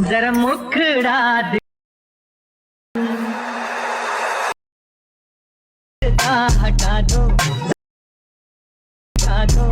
जरा मुखड़ा हटा दो हटा दो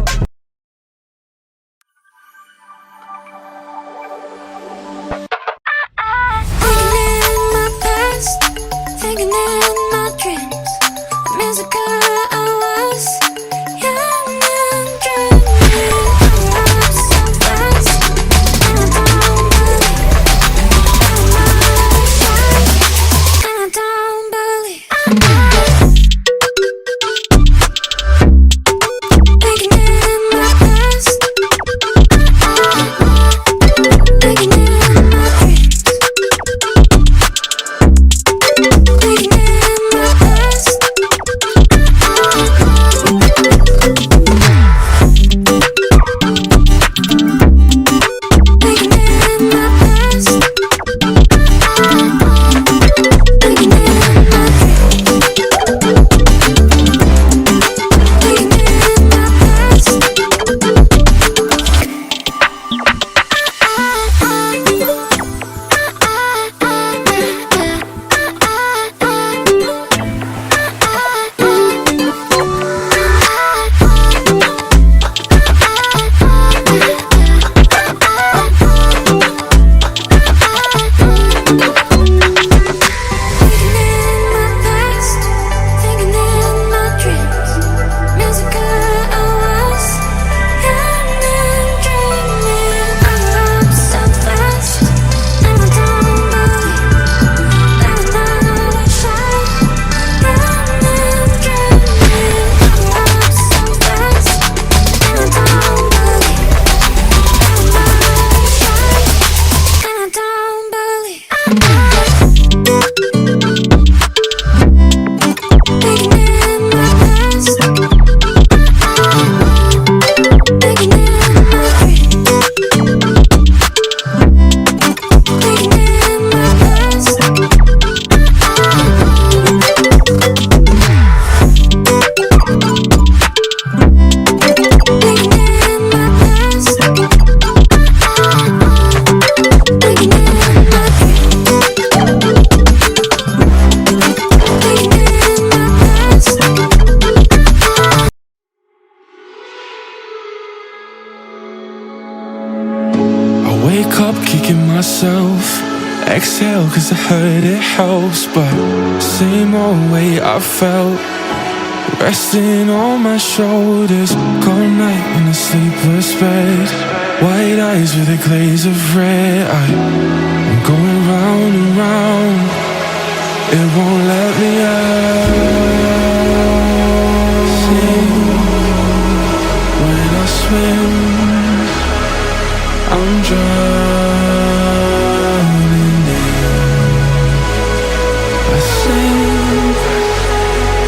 Wake up kicking myself, exhale cause I heard it helps. But same old way I felt, resting on my shoulders. Cold night in a sleepless bed, white eyes with a glaze of red. I'm going round and round, it won't let me out. Sing when I swim, I'm drowning in. I sing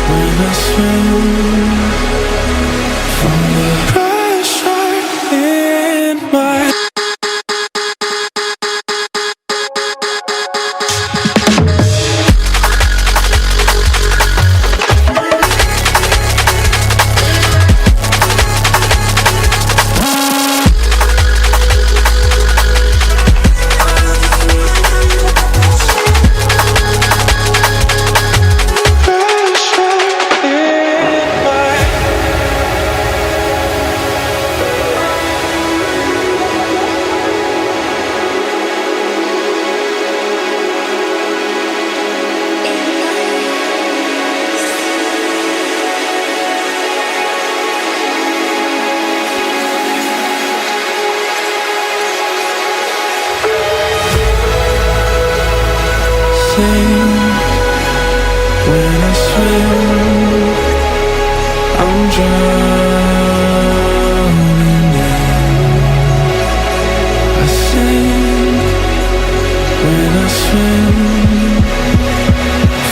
when I swim from the pressure in my. When I swim, I'm drowning in. I sing when I swim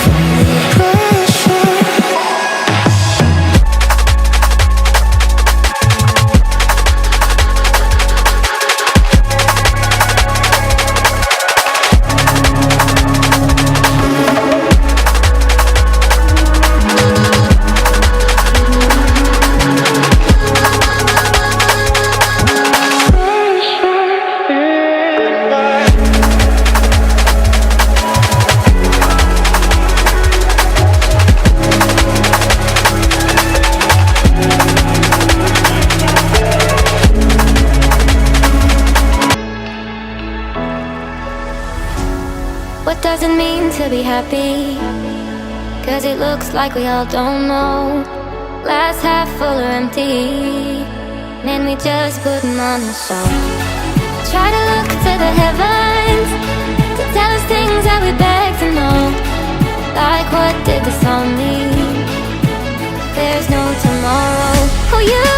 from the pressure. What does it mean to be happy? Cause it looks like we all don't know. Glass half full or empty. Man, we just putting on a show. Try to look to the heavens to tell us things that we beg to know. Like what did the song mean? There's no tomorrow. Oh, you